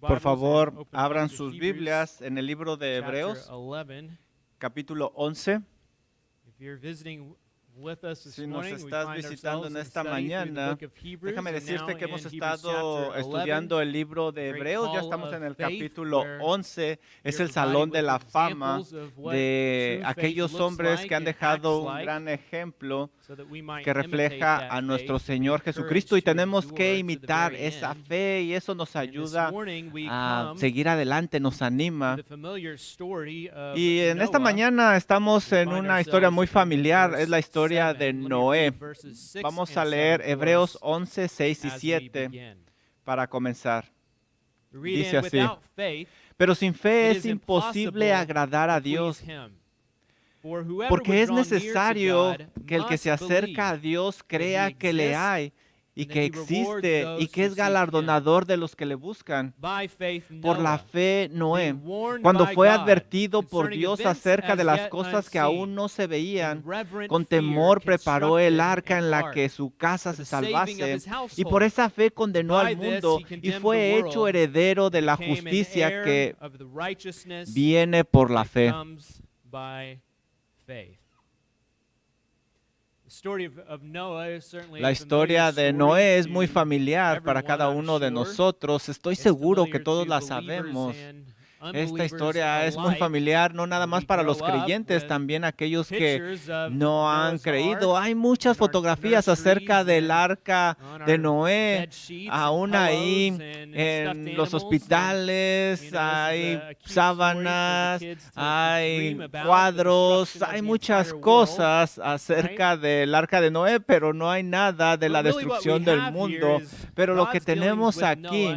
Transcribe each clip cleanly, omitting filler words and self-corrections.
Por favor, abran sus Biblias en el libro de Hebreos, capítulo 11. Si nos estás visitando en esta mañana, déjame decirte que hemos estado estudiando el libro de Hebreos. Ya estamos en el capítulo 11. Es el salón de la fama de aquellos hombres que han dejado un gran ejemplo que refleja a nuestro Señor Jesucristo, y tenemos que imitar esa fe, y eso nos ayuda a seguir adelante, nos anima. Y en esta mañana estamos en una historia muy familiar, es la historia de Noé. Vamos a leer Hebreos 11, 6 y 7 para comenzar. Dice así: pero sin fe es imposible agradar a Dios, porque es necesario que el que se acerca a Dios crea que le hay y que existe y que es galardonador de los que le buscan. Por la fe, Noé, cuando fue advertido por Dios acerca de las cosas que aún no se veían, con temor preparó el arca en la que su casa se salvase, y por esa fe condenó al mundo y fue hecho heredero de la justicia que viene por la fe. La historia de Noé es muy familiar para cada uno de nosotros. Estoy seguro que todos la sabemos. Esta historia es muy familiar, no nada más para los creyentes, también aquellos que no han creído. Hay muchas fotografías acerca del arca de Noé, aún ahí en los hospitales, hay sábanas, hay cuadros, hay muchas cosas acerca del arca de Noé, pero no hay nada de la destrucción del mundo. Pero lo que tenemos aquí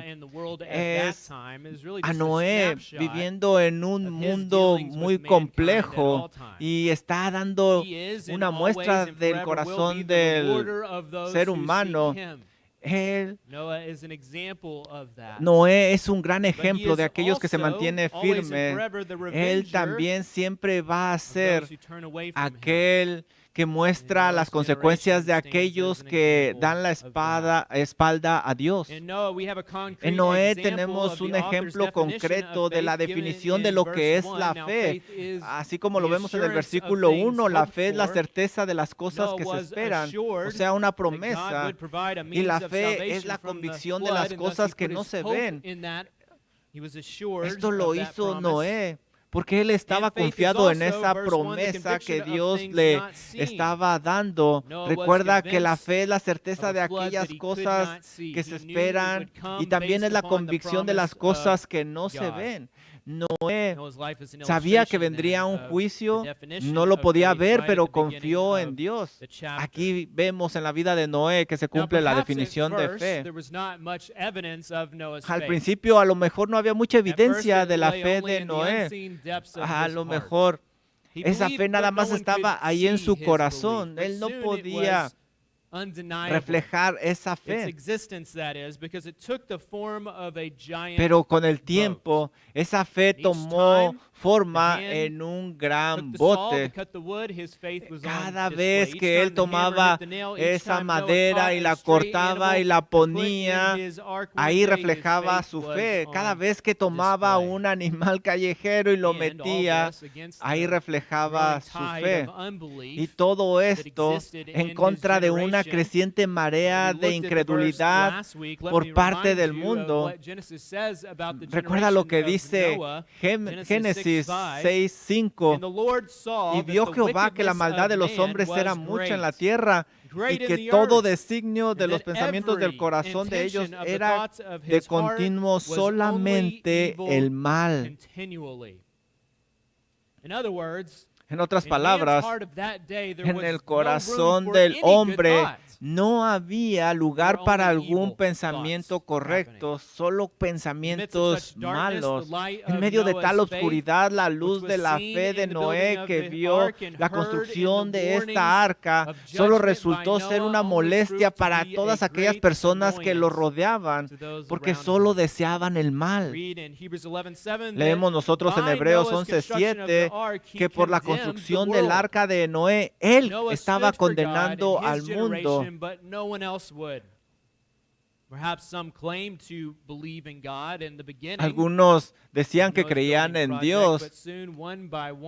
es a Noé viviendo en un mundo muy complejo, y está dando una muestra del corazón del ser humano. Noé es un gran ejemplo de aquellos que se mantiene firme. Él también siempre va a ser aquel que muestra las consecuencias de aquellos que dan la espalda a Dios. En Noé tenemos un ejemplo concreto de la definición de lo que es la fe. Así como lo vemos en el versículo 1, la fe es la certeza de las cosas que se esperan, o sea, una promesa. Y la fe es la convicción de las cosas que no se ven. Esto lo hizo Noé, porque él estaba confiado en esa promesa que Dios le estaba dando. Recuerda que la fe es la certeza de aquellas cosas que se esperan, y también es la convicción de las cosas que no se ven. Noé sabía que vendría un juicio, no lo podía ver, pero confió en Dios. Aquí vemos en la vida de Noé que se cumple la definición de fe. Al principio a lo mejor no había mucha evidencia de la fe de Noé. A lo mejor esa fe nada más estaba ahí en su corazón. Él no podía reflejar esa fe. Pero con el tiempo, esa fe tomó forma en un gran bote. Cada vez que él tomaba esa madera y la cortaba y la ponía, ahí reflejaba su fe. Cada vez que tomaba un animal callejero y lo metía, ahí reflejaba su fe. Y todo esto en contra de una creciente marea de incredulidad por parte del mundo. Recuerda lo que dice Génesis 6:5. Y vio Jehová que la maldad de los hombres era mucha en la tierra, y que todo designio de los pensamientos del corazón de ellos era de continuo solamente el mal. En otras palabras, en el corazón del hombre no había lugar para algún pensamiento correcto, solo pensamientos malos. En medio de tal oscuridad, la luz de la fe de Noé, que vio la construcción de esta arca, solo resultó ser una molestia para todas aquellas personas que lo rodeaban, porque solo deseaban el mal. Leemos nosotros en Hebreos 11:7 que por la construcción del arca de Noé, él estaba condenando al mundo. Algunos decían que creían en Dios,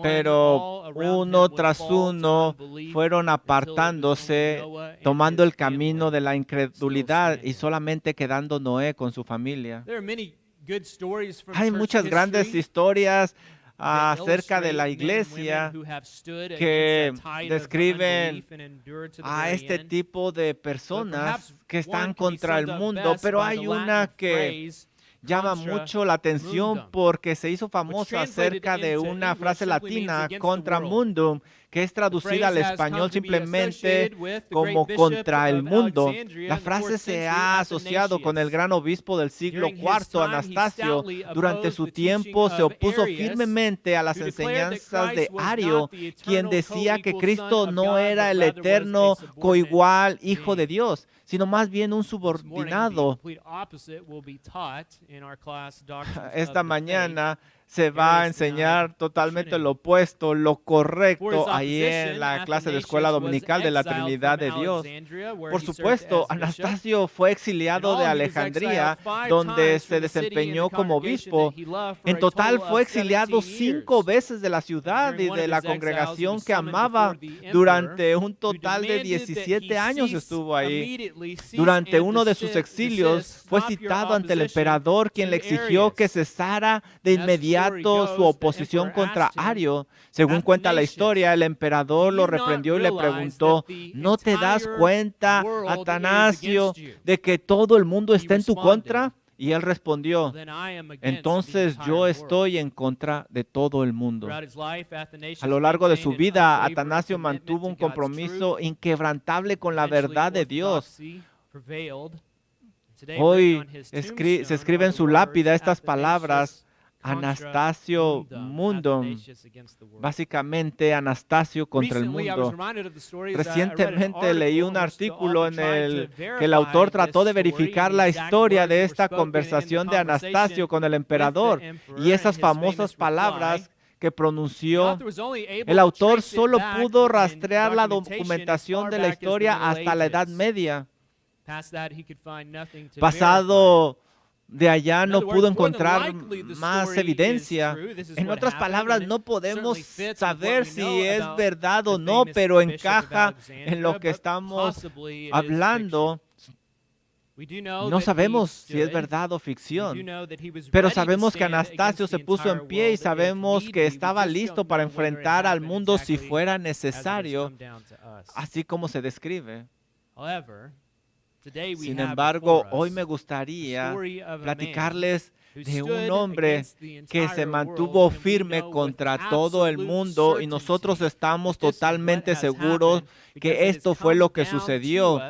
pero uno tras uno fueron apartándose, tomando el camino de la incredulidad y solamente quedando Noé con su familia. Hay muchas grandes historias acerca de la iglesia que describen a este tipo de personas que están contra el mundo, pero hay una que llama mucho la atención porque se hizo famosa acerca de una frase latina, contra mundum, que es traducida al español simplemente como contra el mundo. La frase se ha asociado con el gran obispo del siglo IV, Anastasio. Durante su tiempo se opuso firmemente a las enseñanzas de Ario, quien decía que Cristo no era el eterno coigual Hijo de Dios, sino más bien un subordinado. Esta mañana se va a enseñar totalmente lo opuesto, lo correcto, ahí en la clase de escuela dominical de la Trinidad de Dios. Por supuesto, Anastasio fue exiliado de Alejandría, donde se desempeñó como obispo. En total fue exiliado 5 veces de la ciudad y de la congregación que amaba. Durante un total de 17 años estuvo ahí. Durante uno de sus exilios fue citado ante el emperador, quien le exigió que cesara de inmediato su oposición contra Ario. Según cuenta la historia, el emperador lo reprendió y le preguntó: ¿no te das cuenta, Atanasio, de que todo el mundo está en tu contra? Y él respondió: entonces yo estoy en contra de todo el mundo. A lo largo de su vida, Atanasio mantuvo un compromiso inquebrantable con la verdad de Dios. Hoy se escribe en su lápida estas palabras: Anastasio Mundum, básicamente Anastasio contra el mundo. Recientemente leí un artículo en el que el autor trató de verificar la historia de esta conversación de Anastasio con el emperador y esas famosas palabras que pronunció. El autor solo pudo rastrear la documentación de la historia hasta la Edad Media. Pasado de allá no pudo encontrar más evidencia. En otras palabras, no podemos saber si es verdad o no, pero encaja en lo que estamos hablando. No sabemos si es verdad o ficción, pero sabemos que Anastasio se puso en pie y sabemos que estaba listo para enfrentar al mundo si fuera necesario, así como se describe. Sin embargo, hoy me gustaría platicarles de un hombre que se mantuvo firme contra todo el mundo y nosotros estamos totalmente seguros que esto fue lo que sucedió.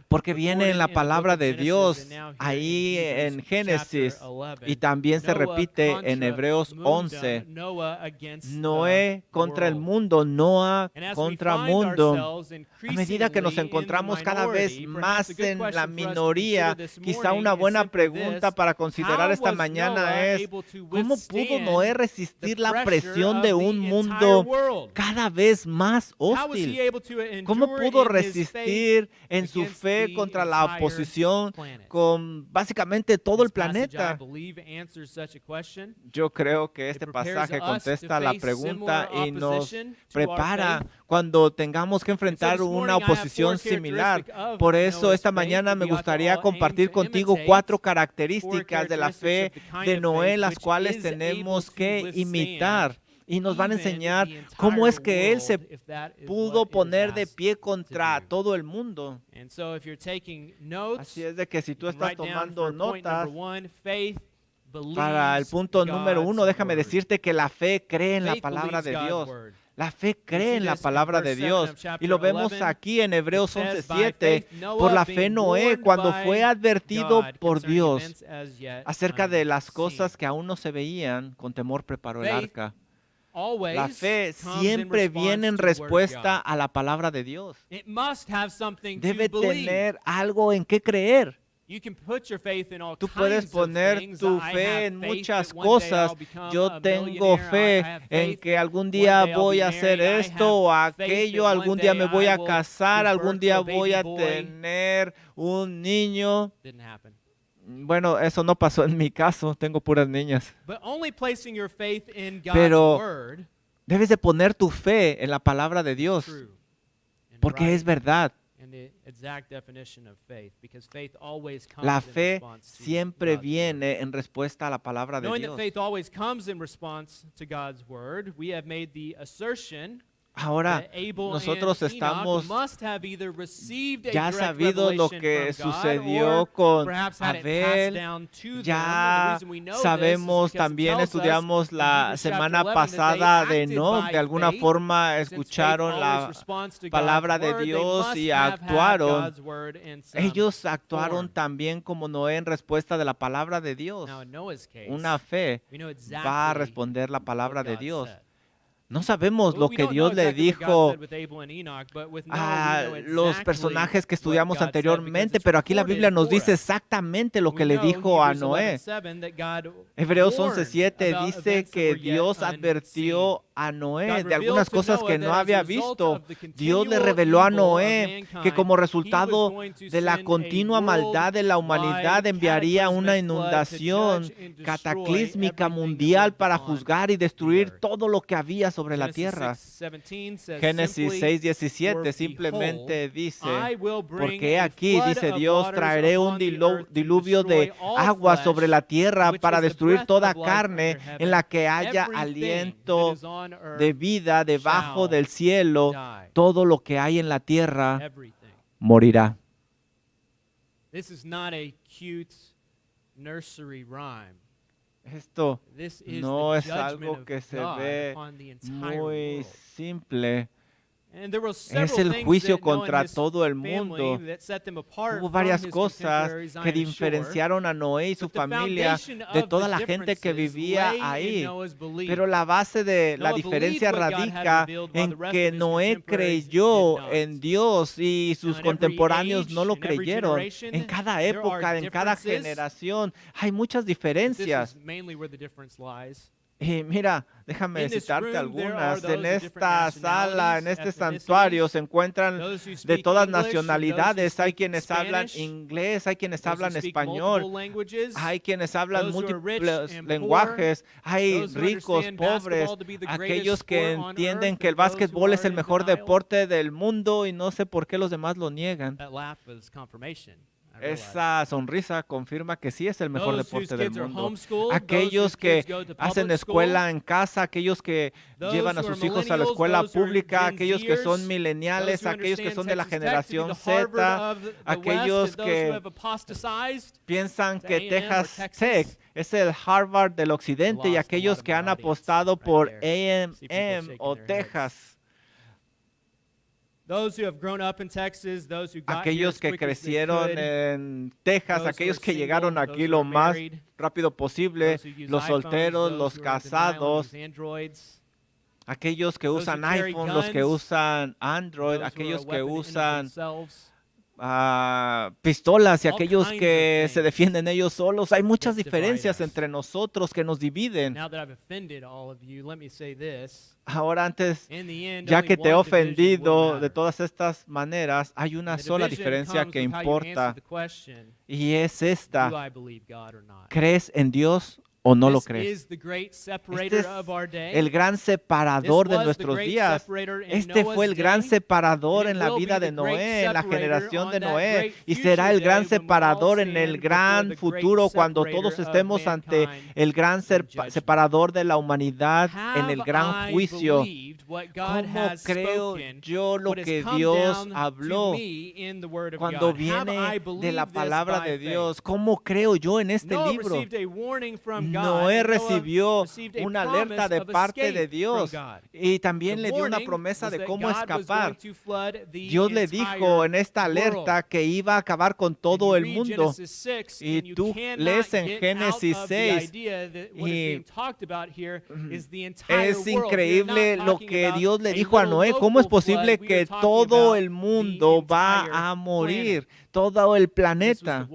Porque viene en la palabra de Dios, ahí en Génesis, y también se repite en Hebreos 11. Noé contra el mundo, Noah contra mundo. A medida que nos encontramos cada vez más en la minoría, quizá una buena pregunta para considerar esta mañana es: ¿cómo pudo Noé resistir la presión de un mundo cada vez más hostil? ¿Cómo pudo resistir en su fe contra la oposición con básicamente todo el planeta? Yo creo que este pasaje contesta la pregunta y nos prepara cuando tengamos que enfrentar una oposición similar. Por eso esta mañana me gustaría compartir contigo 4 características de la fe de Noé, las cuales tenemos que imitar. Y nos van a enseñar cómo es que él se pudo poner de pie contra todo el mundo. Así es de que si tú estás tomando notas, para el punto número 1, déjame decirte que la fe cree en la palabra de Dios. La fe cree en la palabra de Dios. Y lo vemos aquí en Hebreos 11:7. Por la fe Noé, cuando fue advertido por Dios acerca de las cosas que aún no se veían, con temor preparó el arca. La fe siempre viene en respuesta a la palabra de Dios. Debe tener algo en qué creer. Tú puedes poner tu fe en muchas cosas. Yo tengo fe en que algún día voy a hacer esto o aquello, algún día me voy a casar, algún día voy a tener un niño. Bueno, eso no pasó en mi caso, tengo puras niñas. Pero debes de poner tu fe en la palabra de Dios, porque es verdad. La fe siempre viene en respuesta a la palabra de Dios. Ahora, nosotros estamos ya sabido lo que sucedió con Abel, ya sabemos, también estudiamos la semana pasada de Enoc, de alguna forma escucharon la palabra de Dios y actuaron. Ellos actuaron también como Noé en respuesta de la palabra de Dios. Una fe va a responder la palabra de Dios. No sabemos lo que Dios le dijo a los personajes que estudiamos anteriormente, pero aquí la Biblia nos dice exactamente lo que le dijo a Noé. Hebreos 11:7 dice que Dios advirtió a Noé de algunas cosas que no había visto. Dios le reveló a Noé que como resultado de la continua maldad de la humanidad enviaría una inundación cataclísmica mundial para juzgar y destruir todo lo que había sobre la tierra. Génesis 6:17 simplemente dice, porque aquí, dice Dios, traeré un diluvio de agua sobre la tierra para destruir toda carne en la que haya aliento de vida debajo del cielo. Todo lo que hay en la tierra morirá. Esto no es algo que se ve muy simple. Es el juicio contra todo el mundo. Hubo varias cosas que diferenciaron a Noé y su familia de toda la gente que vivía ahí. Pero la base de la diferencia radica en que Noé creyó en Dios y sus contemporáneos no lo creyeron. En cada época, en cada generación, hay muchas diferencias. Y mira, déjame citarte algunas. En esta sala, en este santuario, se encuentran de todas nacionalidades. Hay quienes hablan inglés, hay quienes hablan español, hay quienes hablan múltiples lenguajes, hay ricos, pobres, aquellos que entienden que el básquetbol es el mejor deporte del mundo y no sé por qué los demás lo niegan. Esa sonrisa confirma que sí es el mejor deporte del mundo. Aquellos que hacen escuela en casa, aquellos que llevan a sus hijos a la escuela pública, aquellos que son millennials, aquellos que son de la generación Z, aquellos que piensan que Texas Tech es el Harvard del occidente y aquellos que han apostado por A&M o Texas. Aquellos que crecieron en Texas, aquellos que llegaron aquí lo más rápido posible, los solteros, los casados, aquellos que usan iPhone, los que usan Android, aquellos que usan pistolas y aquellos que se defienden ellos solos. Hay muchas diferencias entre nosotros que nos dividen. Ahora, antes, ya que te he ofendido de todas estas maneras, hay una sola diferencia que importa y es esta: ¿crees en Dios o no lo crees? Este es el gran separador de nuestros días. Este fue el gran separador en la vida de Noé, en la generación de Noé, y será el gran separador en el gran futuro cuando todos estemos ante el gran separador de la humanidad en el gran juicio. ¿Cómo creo yo lo que Dios habló cuando viene de la palabra de Dios? ¿Cómo creo yo en este libro? Noé recibió una alerta de parte de Dios y también le dio una promesa de cómo escapar. Dios le dijo en esta alerta que iba a acabar con todo el mundo. Y tú lees en Génesis 6 y es increíble lo que Dios le dijo a Noé. ¿Cómo es posible que todo el mundo va a morir? Todo el planeta.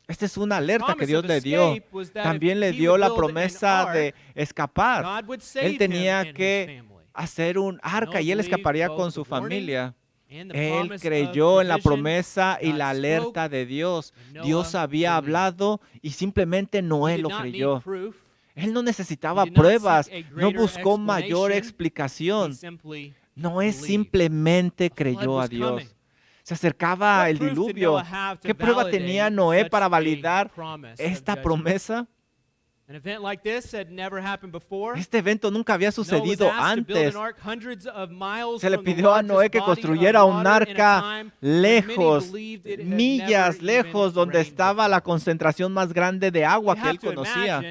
Esta es una alerta que Dios le dio. También le dio la promesa de escapar. Él tenía que hacer un arca y él escaparía con su familia. Él creyó en la promesa y la alerta de Dios. Dios había hablado y simplemente Noé lo creyó. Él no necesitaba pruebas, no buscó mayor explicación. Noé simplemente creyó a Dios. Se acercaba el diluvio. ¿Qué prueba tenía Noé para validar esta promesa? Este evento nunca había sucedido antes. Se le pidió a Noé que construyera un arca lejos, millas lejos, donde estaba la concentración más grande de agua que él conocía.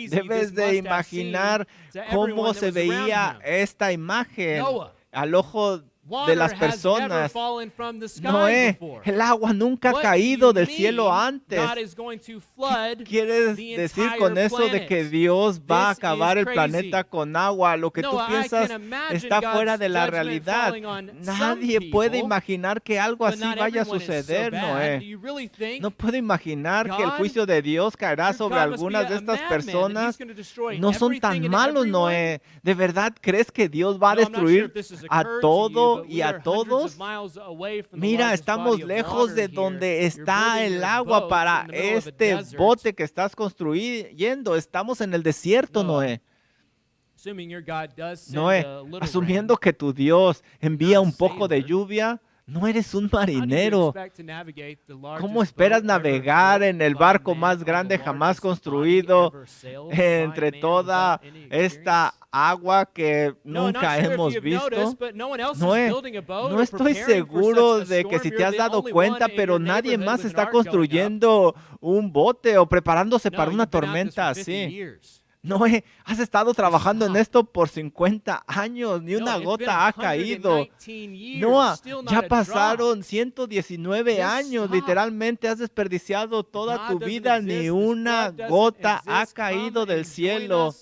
Debes de imaginar cómo se veía esta imagen al ojo de las personas. Noé, el agua nunca ha caído del cielo antes. ¿Qué quieres decir con eso de que Dios va a acabar el planeta con agua? Lo que tú piensas está fuera de la realidad. Nadie puede imaginar que algo así vaya a suceder, Noé. No puedo imaginar que el juicio de Dios caerá sobre algunas de estas personas. No son tan malos, Noé. ¿De verdad crees que Dios va a destruir a todo y a todos? Mira, estamos lejos de donde está el agua para este bote que estás construyendo. Estamos en el desierto, Noé. Noé, asumiendo que tu Dios envía un poco de lluvia, no eres un marinero. ¿Cómo esperas navegar en el barco más grande jamás construido entre toda esta agua que nunca hemos visto? No estoy seguro de que si te has dado cuenta, pero nadie más está construyendo un bote o preparándose para una tormenta así. Noé, has estado trabajando en esto por 50 años, ni una gota ha caído. Noé, ya pasaron 119 años, literalmente has desperdiciado toda tu vida, ni una gota ha caído del cielo.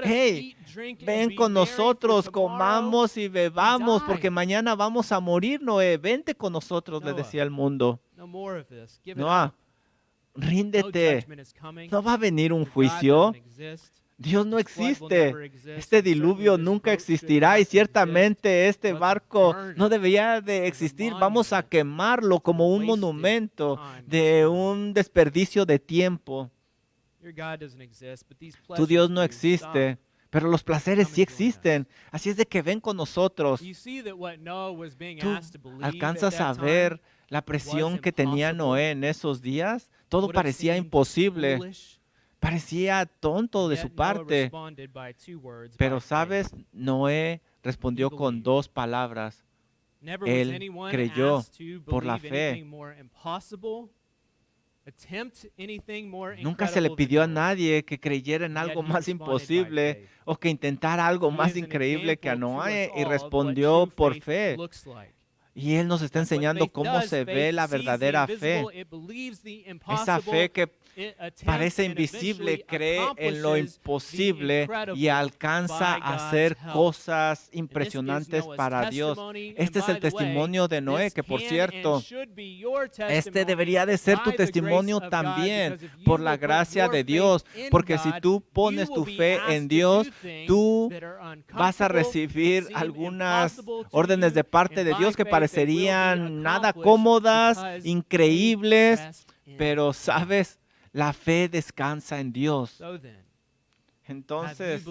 Hey, ven con nosotros, comamos y bebamos, porque mañana vamos a morir, Noé. Vente con nosotros, le decía el mundo. Noé, ríndete. No va a venir un juicio. Dios no existe. Este diluvio nunca existirá y ciertamente este barco no debería de existir. Vamos a quemarlo como un monumento de un desperdicio de tiempo. Tu Dios no existe, pero los placeres sí existen. Así es de que ven con nosotros. ¿Tú alcanzas a ver la presión que tenía Noé en esos días? Todo parecía imposible. Parecía tonto de su parte, pero ¿sabes? Noé respondió con 2 palabras. Él creyó por la fe. Nunca se le pidió a nadie que creyera en algo más imposible o que intentara algo más increíble que a Noé y respondió por fe. Y Él nos está enseñando cómo se ve la verdadera fe. Esa fe que parece invisible, cree en lo imposible y alcanza a hacer cosas impresionantes para Dios. Este es el testimonio de Noé, que por cierto, este debería de ser tu testimonio también, por la gracia de Dios, porque si tú pones tu fe en Dios, tú vas a recibir algunas órdenes de parte de Dios que parecerían nada cómodas, increíbles, pero ¿sabes? La fe descansa en Dios. Entonces,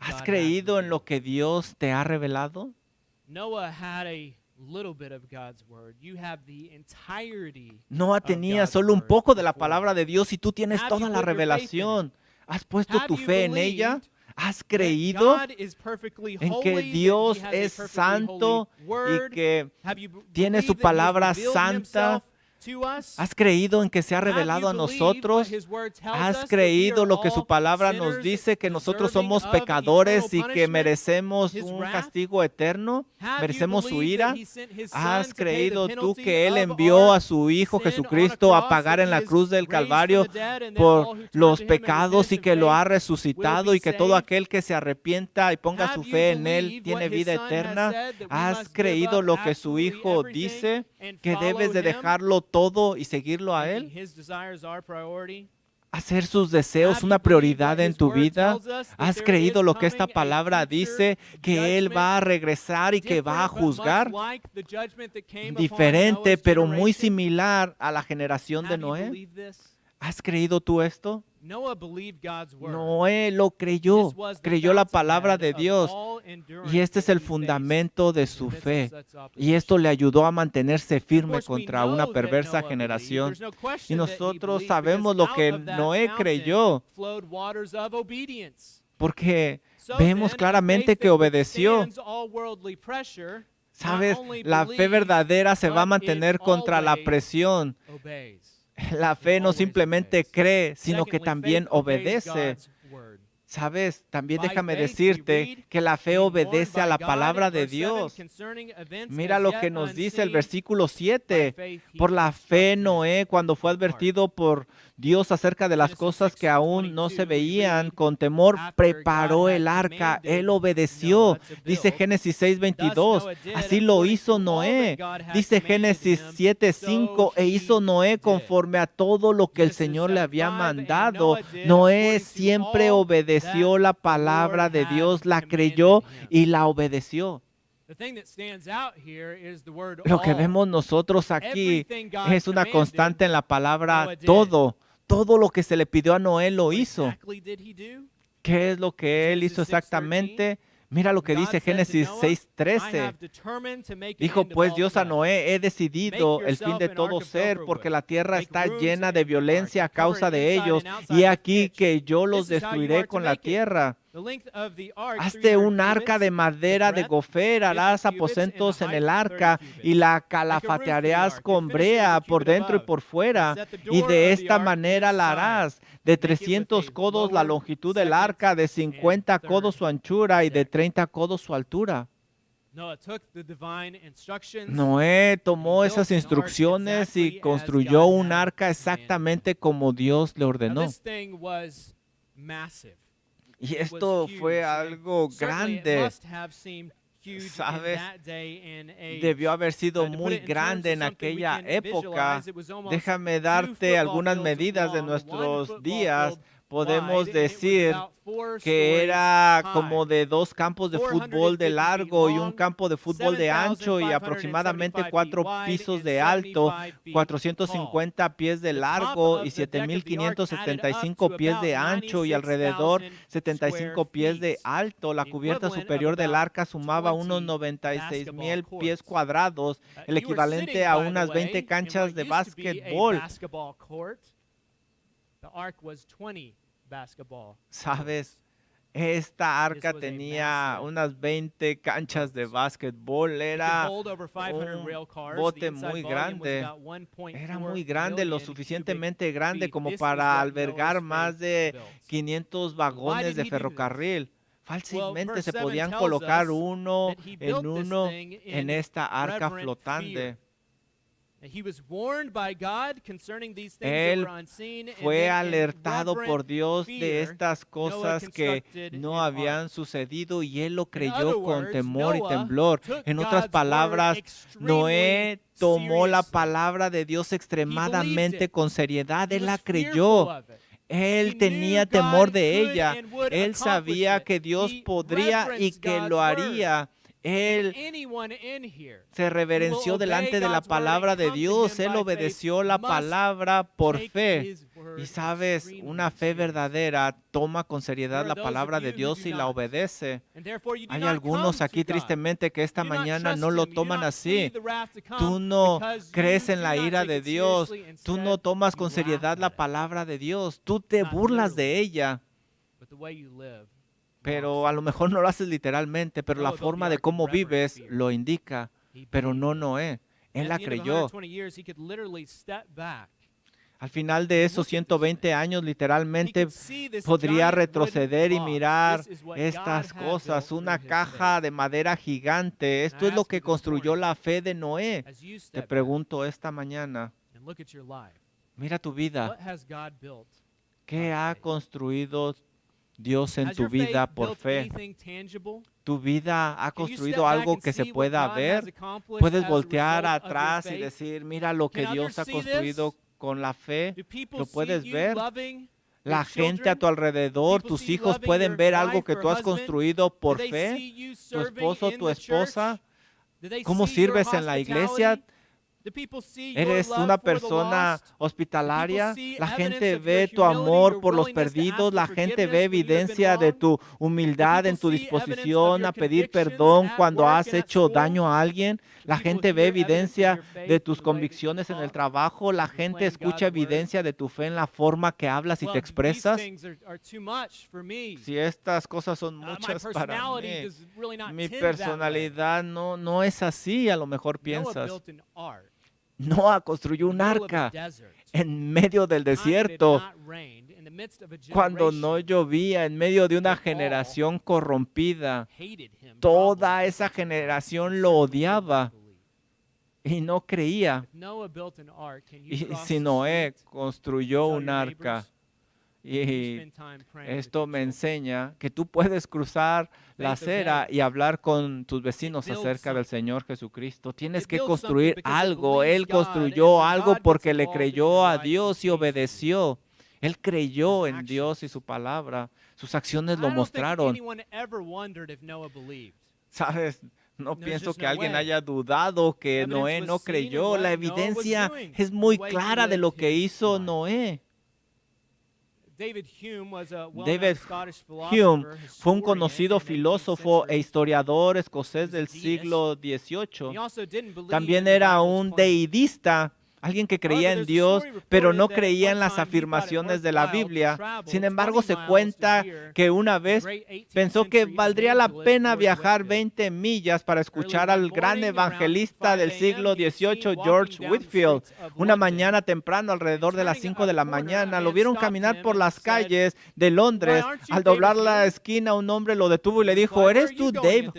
¿has creído en lo que Dios te ha revelado? Noé tenía solo un poco de la palabra de Dios y tú tienes toda la revelación. ¿Has puesto tu fe en ella? ¿Has creído en que Dios es santo y que tiene su palabra santa? ¿Has creído en que se ha revelado a nosotros? ¿Has creído lo que su palabra nos dice, que nosotros somos pecadores y que merecemos un castigo eterno? ¿Merecemos su ira? ¿Has creído tú que Él envió a su Hijo Jesucristo a pagar en la cruz del Calvario por los pecados y que lo ha resucitado y que todo aquel que se arrepienta y ponga su fe en Él tiene vida eterna? ¿Has creído lo que su Hijo dice, que debes de dejarlo todo y seguirlo a Él? ¿Hacer sus deseos una prioridad en tu vida? ¿Has creído lo que esta palabra dice, que Él va a regresar y que va a juzgar? Diferente, pero muy similar a la generación de Noé. ¿Has creído tú esto? Noé lo creyó la palabra de Dios, y este es el fundamento de su fe, y esto le ayudó a mantenerse firme contra una perversa generación. Y nosotros sabemos lo que Noé creyó, porque vemos claramente que obedeció. ¿Sabes? La fe verdadera se va a mantener contra la presión. La fe no simplemente cree, sino que también obedece. ¿Sabes? También déjame decirte que la fe obedece a la palabra de Dios. Mira lo que nos dice el versículo 7. Por la fe Noé, cuando fue advertido por Dios acerca de las cosas que aún no se veían, con temor preparó el arca. Él obedeció. Dice Génesis 6:22. Así lo hizo Noé. Dice Génesis 7:5. E hizo Noé conforme a todo lo que el Señor le había mandado. Noé siempre obedeció la palabra de Dios, la creyó y la obedeció. Lo que vemos nosotros aquí es una constante en la palabra todo. Todo lo que se le pidió a Noé lo hizo. ¿Qué es lo que él hizo exactamente? Mira lo que dice Génesis 6:13. Dijo pues Dios a Noé, he decidido el fin de todo ser, porque la tierra está llena de violencia a causa de ellos, y aquí que yo los destruiré con la tierra. Hazte un arca de madera de gofer, harás aposentos en el arca y la calafatearás con brea por dentro y por fuera, y de esta manera la harás. De 300 codos la longitud del arca, de 50 codos su anchura y de 30 codos su altura. Noé tomó esas instrucciones y construyó un arca exactamente como Dios le ordenó. Y esto fue algo grande. ¿Sabes? Debió haber sido muy grande en aquella época. Déjame darte algunas medidas de nuestros días. Podemos decir que era como de 2 campos de fútbol de largo y un campo de fútbol de ancho, y aproximadamente 4 pisos de alto, 450 pies de largo y 7,575 pies de ancho, y alrededor 75 pies de alto. La cubierta superior del arca sumaba unos 96,000 pies cuadrados, el equivalente a unas 20 canchas de básquetbol. ¿Sabes? Esta arca tenía unas 20 canchas de básquetbol. Era un bote muy grande. Era muy grande, lo suficientemente grande como para albergar más de 500 vagones de ferrocarril. Fácilmente se podían colocar uno en esta arca flotante. Él fue alertado por Dios de estas cosas que no habían sucedido, y él lo creyó con temor y temblor. En otras palabras, Noé tomó la palabra de Dios extremadamente con seriedad. Él la creyó. Él tenía temor de ella. Él sabía que Dios podría y que lo haría. Él se reverenció delante de la palabra de Dios. Él obedeció la palabra por fe. Y sabes, una fe verdadera toma con seriedad la palabra de Dios y la obedece. Hay algunos aquí tristemente que esta mañana no lo toman así. Tú no crees en la ira de Dios. Tú no tomas con seriedad la palabra de Dios. Tú te burlas de ella. Pero a lo mejor no lo haces literalmente, pero la forma de cómo vives lo indica. Pero no Noé. Él la creyó. Al final de esos 120 años, literalmente podría retroceder y mirar estas cosas. Una caja de madera gigante. Esto es lo que construyó la fe de Noé. Te pregunto esta mañana, mira tu vida. ¿Qué ha construido Dios en tu vida por fe? tu vida ha construido algo que se pueda ver. Puedes voltear atrás y decir, mira lo que Dios ha construido con la fe. ¿Lo puedes ver? La gente a tu alrededor, tus hijos pueden ver algo que tú has construido por fe. Tu esposo, tu esposa, ¿cómo sirves en la iglesia? ¿Eres una persona hospitalaria? La gente ve tu amor por los perdidos. La gente ve evidencia de tu humildad en tu disposición a pedir perdón cuando has hecho daño a alguien. La gente ve evidencia de tus convicciones en el trabajo. La gente escucha evidencia de tu fe en la forma que hablas y te expresas. Si estas cosas son muchas para mí, mi personalidad no es así, a lo mejor piensas. Noah construyó un arca en medio del desierto, cuando no llovía, en medio de una generación corrompida. Toda esa generación lo odiaba y no creía. Y si Noé construyó un arca, y esto me enseña que tú puedes cruzar la acera y hablar con tus vecinos acerca del Señor Jesucristo. Tienes que construir algo. Él construyó algo porque le creyó a Dios y obedeció. Él creyó en Dios y su palabra. Sus acciones lo mostraron. ¿Sabes? No pienso que alguien haya dudado que Noé no creyó. La evidencia es muy clara de lo que hizo Noé. David Hume fue un conocido filósofo e historiador escocés del siglo XVIII. También era un deidista, alguien que creía en Dios, pero no creía en las afirmaciones de la Biblia. Sin embargo, se cuenta que una vez pensó que valdría la pena viajar 20 millas para escuchar al gran evangelista del siglo XVIII, George Whitefield. Una mañana temprano, alrededor de las 5 de la mañana, lo vieron caminar por las calles de Londres. Al doblar la esquina, un hombre lo detuvo y le dijo, ¿eres tú Dave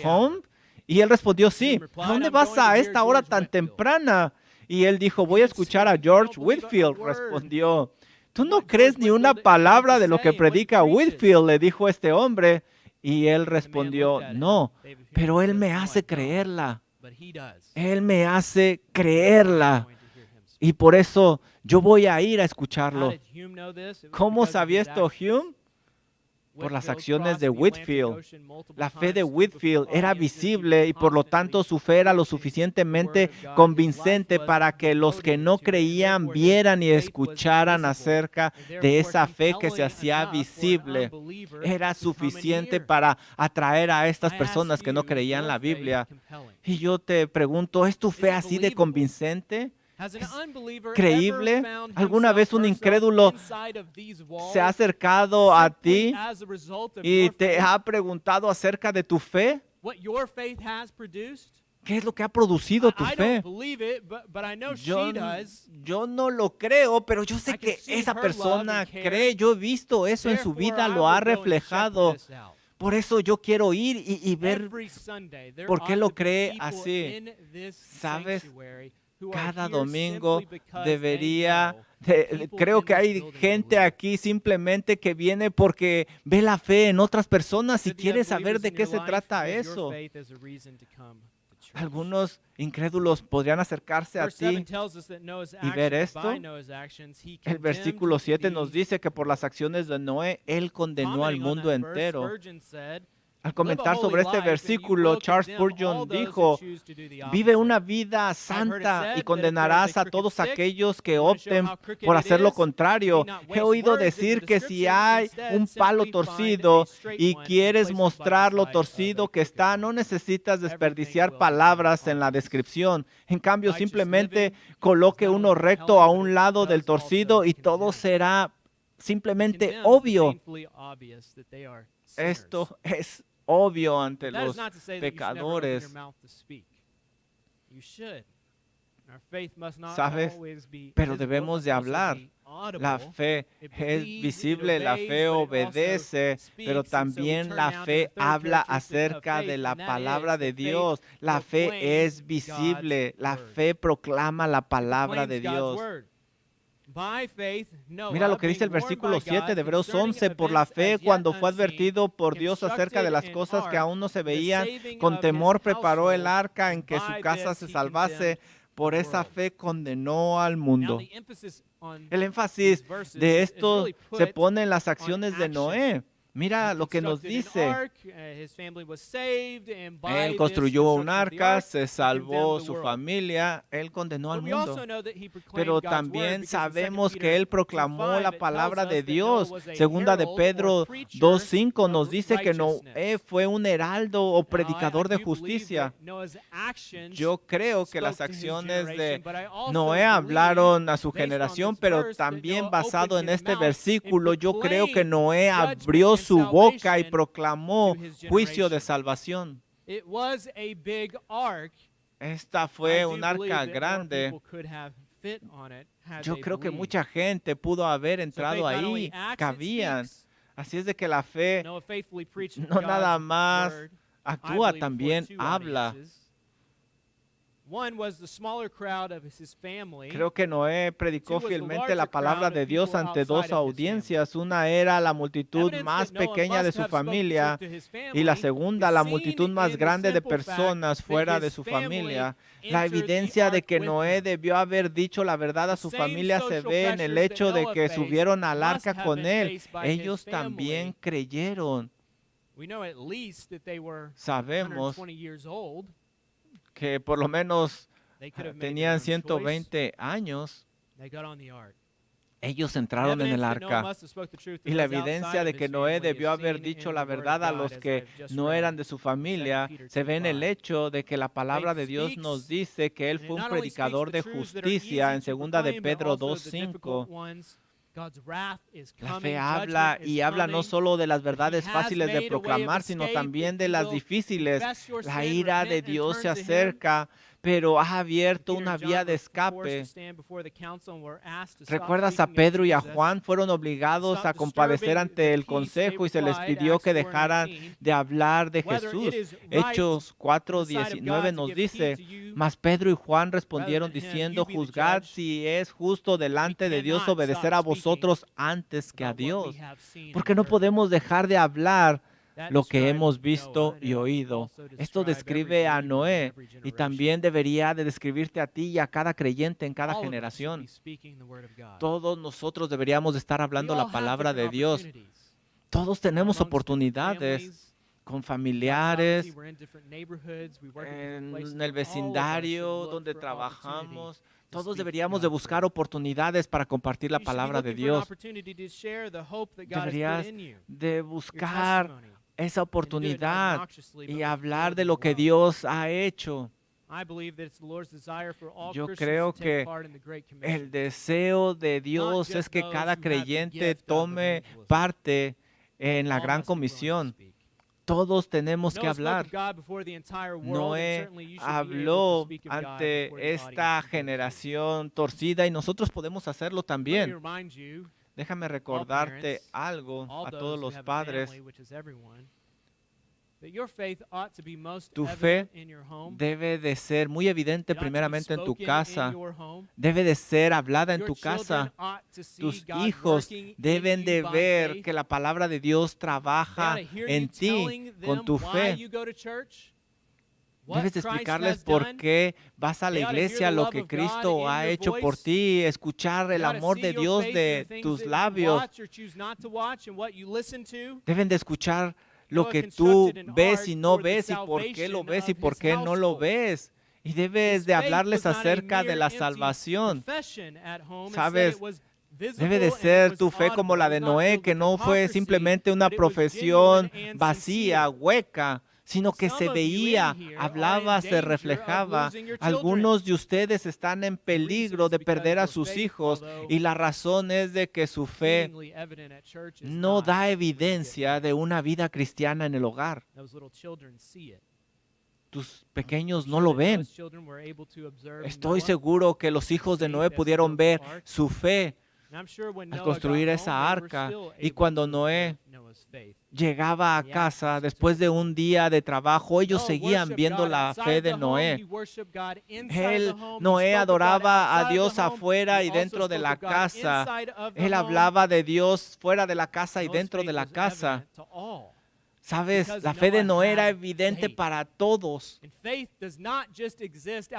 Hume? Y él respondió, sí. ¿A dónde vas a esta hora tan temprana? Y él dijo, voy a escuchar a George Whitefield. Respondió, ¿tú no crees ni una palabra de lo que predica Whitefield? Le dijo este hombre. Y él respondió, no, pero él me hace creerla. Él me hace creerla. Y por eso yo voy a ir a escucharlo. ¿Cómo sabía esto Hume? Por las acciones de Whitefield. La fe de Whitefield era visible y por lo tanto su fe era lo suficientemente convincente para que los que no creían vieran y escucharan acerca de esa fe que se hacía visible. Era suficiente para atraer a estas personas que no creían la Biblia. Y yo te pregunto, ¿es tu fe así de convincente? ¿Es creíble? ¿Alguna vez un incrédulo se ha acercado a ti y te ha preguntado acerca de tu fe? ¿Qué es lo que ha producido tu fe? Yo no lo creo, pero yo sé que esa persona cree. Yo he visto eso en su vida, lo ha reflejado. Por eso yo quiero ir y ver por qué lo cree así. ¿Sabes? Cada domingo creo que hay gente aquí simplemente que viene porque ve la fe en otras personas y quiere saber de qué se trata eso. Algunos incrédulos podrían acercarse a ti y ver esto. El versículo 7 nos dice que por las acciones de Noé, él condenó al mundo entero. Al comentar sobre este versículo, Charles Spurgeon dijo, vive una vida santa y condenarás a todos aquellos que opten por hacer lo contrario. He oído decir que si hay un palo torcido y quieres mostrar lo torcido que está, no necesitas desperdiciar palabras en la descripción. En cambio, simplemente coloque uno recto a un lado del torcido y todo será simplemente obvio. Esto es obvio ante los pecadores. ¿Sabes? Pero debemos de hablar. La fe es visible, la fe obedece, pero también la fe habla acerca de la palabra de Dios. La fe es visible, la fe proclama la palabra de Dios. Mira lo que dice el versículo 7 de Hebreos 11. Por la fe, cuando fue advertido por Dios acerca de las cosas que aún no se veían, con temor preparó el arca en que su casa se salvase. Por esa fe condenó al mundo. El énfasis de esto se pone en las acciones de Noé. Mira lo que nos dice. Él construyó un arca, se salvó su familia, él condenó al mundo. Pero también sabemos que él proclamó la palabra de Dios. Segunda de Pedro 2:5 nos dice que Noé fue un heraldo o predicador de justicia. Yo creo que las acciones de Noé hablaron a su generación, pero también basado en este versículo, yo creo que Noé abrió su boca y proclamó juicio de salvación. Esta fue un arca grande. Yo creo que mucha gente pudo haber entrado ahí, cabían. Así es de que la fe no nada más actúa, también habla. Creo que Noé predicó fielmente la palabra de Dios ante dos audiencias. Una era la multitud más pequeña de su familia y la segunda, la multitud más grande de personas fuera de su familia. La evidencia de que Noé debió haber dicho la verdad a su familia se ve en el hecho de que subieron al arca con él. Ellos también creyeron. Sabemos que por lo menos tenían 120 años. Ellos entraron en el arca. Y la evidencia de que Noé debió haber dicho la verdad a los que no eran de su familia se ve en el hecho de que la palabra de Dios nos dice que él fue un predicador de justicia en 2 de Pedro 2:5. La fe habla y habla no solo de las verdades fáciles de proclamar, sino también de las difíciles. La ira de Dios se acerca, pero ha abierto una vía de escape. ¿Recuerdas a Pedro y a Juan? Fueron obligados a comparecer ante el consejo y se les pidió que dejaran de hablar de Jesús. Hechos 4:19 nos dice, mas Pedro y Juan respondieron diciendo, juzgad si es justo delante de Dios obedecer a vosotros antes que a Dios. Porque no podemos dejar de hablar lo que hemos visto y oído. Esto describe a Noé y también debería de describirte a ti y a cada creyente en cada generación. Todos nosotros deberíamos estar hablando la palabra de Dios. Todos tenemos oportunidades con familiares, en el vecindario donde trabajamos. Todos deberíamos de buscar oportunidades para compartir la palabra de Dios. Deberías de buscar esa oportunidad y hablar de lo que Dios ha hecho. Yo creo que el deseo de Dios es que cada creyente tome parte en la gran comisión. Todos tenemos que hablar. Noé habló ante esta generación torcida y nosotros podemos hacerlo también. Déjame recordarte algo a todos los padres. Tu fe debe de ser muy evidente primeramente en tu casa. Debe de ser hablada en tu casa. Tus hijos deben de ver que la palabra de Dios trabaja en ti con tu fe. Debes de explicarles por qué vas a la iglesia, lo que Cristo ha hecho por ti, escuchar el amor de Dios de tus labios. Deben de escuchar lo que tú ves y no ves y por qué lo ves y por qué no lo ves. Y debes de hablarles acerca de la salvación. ¿Sabes? Debe de ser tu fe como la de Noé, que no fue simplemente una profesión vacía, hueca, sino que se veía, hablaba, se reflejaba. Algunos de ustedes están en peligro de perder a sus hijos y la razón es de que su fe no da evidencia de una vida cristiana en el hogar. Tus pequeños no lo ven. Estoy seguro que los hijos de Noé pudieron ver su fe. al construir esa arca. Y cuando Noé llegaba a casa después de un día de trabajo, ellos seguían viendo la fe de Noé. Noé adoraba a Dios afuera y dentro de la casa. Él hablaba de Dios fuera de la casa y dentro de la casa. ¿Sabes? La fe de Noé era evidente para todos.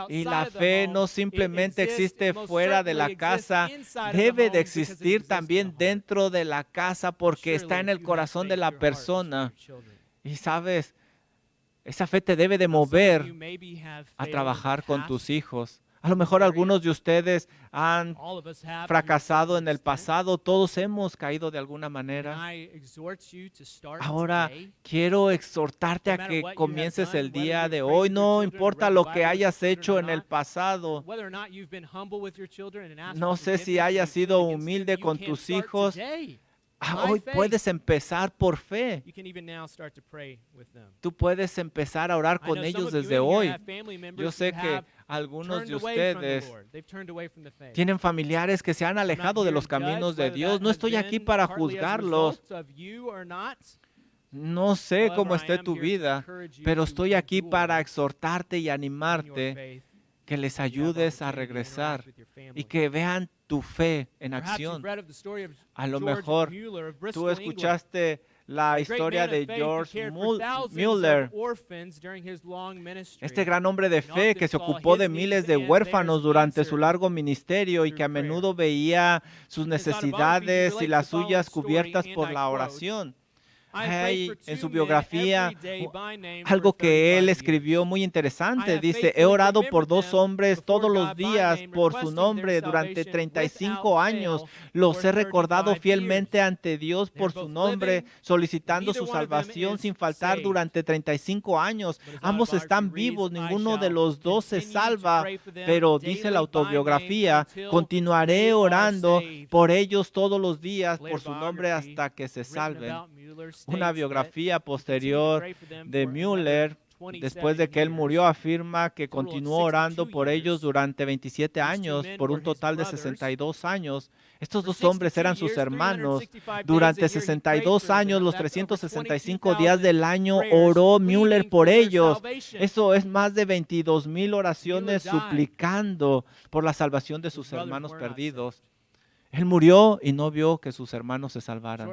Y la fe no simplemente existe fuera de la casa, debe de existir también dentro de la casa porque está en el corazón de la persona. Y sabes, esa fe te debe de mover a trabajar con tus hijos. A lo mejor algunos de ustedes han fracasado en el pasado, todos hemos caído de alguna manera. Ahora quiero exhortarte a que comiences el día de hoy, no importa lo que hayas hecho en el pasado. No sé si hayas sido humilde con tus hijos. Hoy puedes empezar por fe. Tú puedes empezar a orar con ellos desde hoy. Yo sé que algunos de ustedes tienen familiares que se han alejado de los caminos de Dios. No estoy aquí para juzgarlos. No sé cómo esté tu vida, pero estoy aquí para exhortarte y animarte que les ayudes a regresar y que vean tu fe en acción. A lo mejor tú escuchaste la historia de George Mueller, este gran hombre de fe que se ocupó de miles de huérfanos durante su largo ministerio y que a menudo veía sus necesidades y las suyas cubiertas por la oración. Hay en su biografía algo que él escribió muy interesante. Dice, he orado por 2 hombres todos los días por su nombre durante 35 años. Los he recordado fielmente ante Dios por su nombre, solicitando su salvación sin faltar durante 35 años. Ambos están vivos, ninguno de los dos se salva, pero dice la autobiografía, continuaré orando por ellos todos los días por su nombre hasta que se salven. Una biografía posterior de Mueller, después de que él murió, afirma que continuó orando por ellos durante 27 años, por un total de 62 años. Estos 2 hombres eran sus hermanos. Durante 62 años, los 365 días del año, oró Mueller por ellos. Eso es más de 22,000 oraciones suplicando por la salvación de sus hermanos perdidos. Él murió y no vio que sus hermanos se salvaran.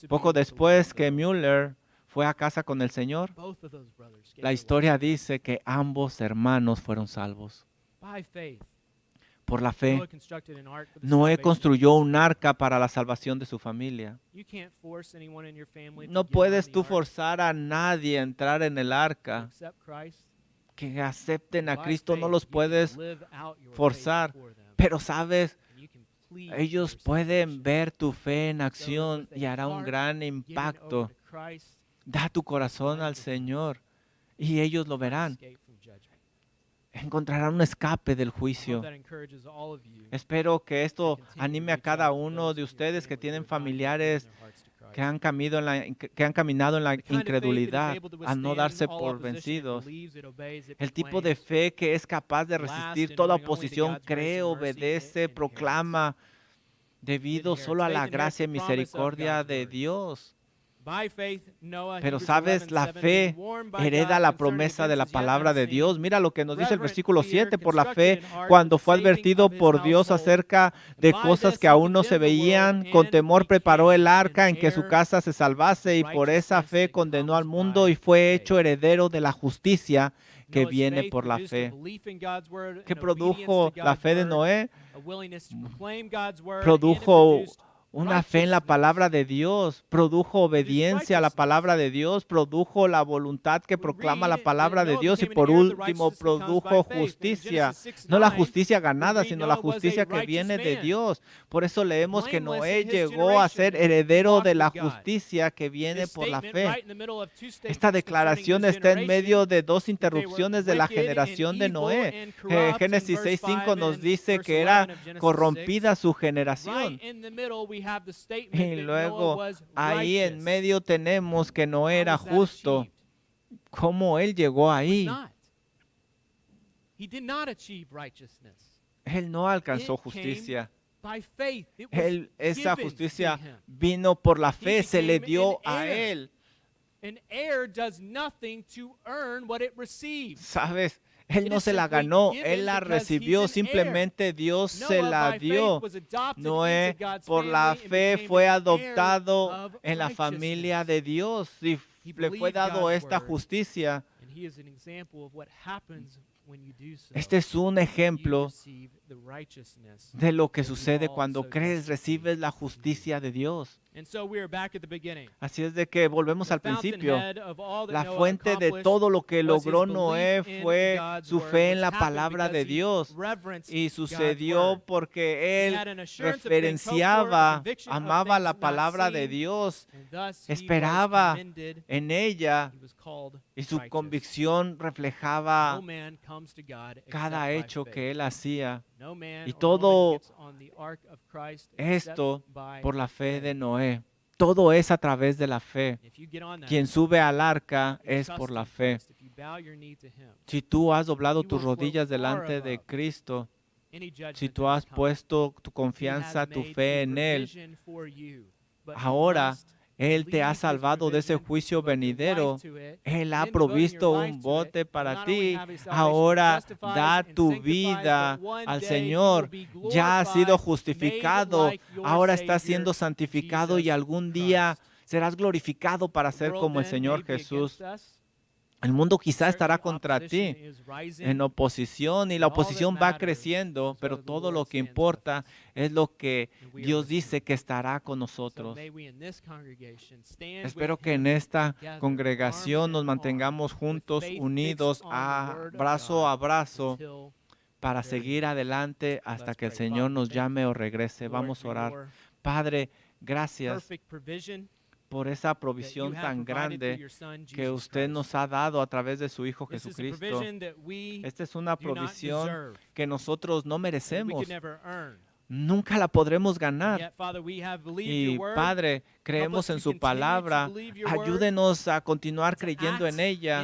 Poco después que Mueller fue a casa con el Señor, la historia dice que ambos hermanos fueron salvos. Por la fe, Noé construyó un arca para la salvación de su familia. No puedes tú forzar a nadie a entrar en el arca. Que acepten a Cristo no los puedes forzar. Pero sabes, ellos pueden ver tu fe en acción y hará un gran impacto. Da tu corazón al Señor y ellos lo verán. Encontrarán un escape del juicio. Espero que esto anime a cada uno de ustedes que tienen familiares que han caminado en la incredulidad, a no darse por vencidos. El tipo de fe que es capaz de resistir toda oposición, cree, obedece, proclama, debido solo a la gracia y misericordia de Dios. Pero sabes, la fe hereda la promesa de la palabra de Dios. Mira lo que nos dice el versículo 7. Por la fe, cuando fue advertido por Dios acerca de cosas que aún no se veían, con temor preparó el arca en que su casa se salvase, y por esa fe condenó al mundo y fue hecho heredero de la justicia que viene por la fe. ¿Qué produjo la fe de Noé? Produjo una fe en la palabra de Dios, produjo obediencia a la palabra de Dios, produjo la voluntad que proclama la palabra de Dios y por último produjo justicia. No la justicia ganada, sino la justicia que viene de Dios. Por eso leemos que Noé llegó a ser heredero de la justicia que viene por la fe. Esta declaración está en medio de 2 interrupciones de la generación de Noé. Génesis 6:5 nos dice que era corrompida su generación. Y luego ahí en medio tenemos que no era justo. ¿Cómo él llegó ahí? Él no alcanzó justicia. Esa justicia vino por la fe, se le dio a él. ¿Sabes? Él no se la ganó, él la recibió, simplemente Dios se la dio. Noé por la fe fue adoptado en la familia de Dios y le fue dado esta justicia. Este es un ejemplo de lo que sucede cuando crees, recibes la justicia de Dios. Así es de que volvemos al principio. La fuente de todo lo que logró Noé fue su fe en la palabra de Dios. Y sucedió porque él reverenciaba, amaba la palabra de Dios, esperaba en ella y su convicción reflejaba cada hecho que él hacía. Y todo esto por la fe de Noé. Todo es a través de la fe. Quien sube al arca es por la fe. Si tú has doblado tus rodillas delante de Cristo, si tú has puesto tu confianza, tu fe en Él, ahora Él te ha salvado de ese juicio venidero. Él ha provisto un bote para ti. Ahora da tu vida al Señor. Ya has sido justificado. Ahora estás siendo santificado y algún día serás glorificado para ser como el Señor Jesús. El mundo quizá estará contra ti en oposición y la oposición va creciendo, pero todo lo que importa es lo que Dios dice que estará con nosotros. Espero que en esta congregación nos mantengamos juntos, unidos, brazo a brazo, para seguir adelante hasta que el Señor nos llame o regrese. Vamos a orar. Padre, gracias por esa provisión tan grande que usted nos ha dado a través de su Hijo Jesucristo. Esta es una provisión que nosotros no merecemos. Nunca la podremos ganar. Y Padre, creemos en su palabra. Ayúdenos a continuar creyendo en ella.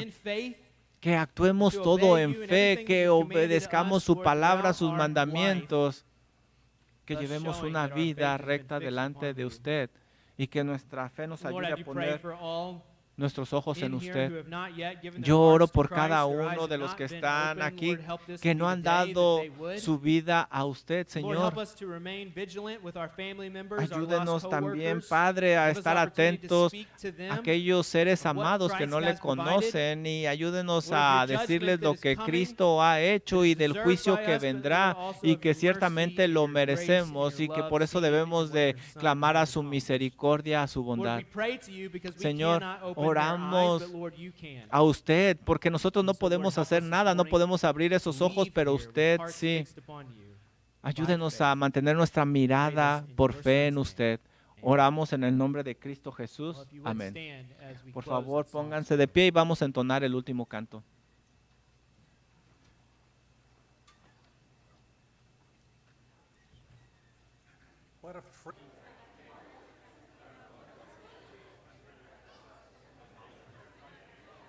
Que actuemos todo en fe, que obedezcamos su palabra, sus mandamientos. Que llevemos una vida recta delante de usted. Y que nuestra fe nos ayude a poner nuestros ojos en usted. Yo oro por cada uno de los que están aquí que no han dado su vida a usted, Señor. Ayúdenos también, Padre, a estar atentos a aquellos seres amados que no le conocen y ayúdenos a decirles lo que Cristo ha hecho y del juicio que vendrá y que ciertamente lo merecemos y que por eso debemos de clamar a su misericordia, a su bondad. Señor, oramos a usted porque nosotros no podemos hacer nada, no podemos abrir esos ojos, pero usted sí. Ayúdenos a mantener nuestra mirada por fe en usted. Oramos en el nombre de Cristo Jesús. Amén. Por favor, pónganse de pie y vamos a entonar el último canto. What a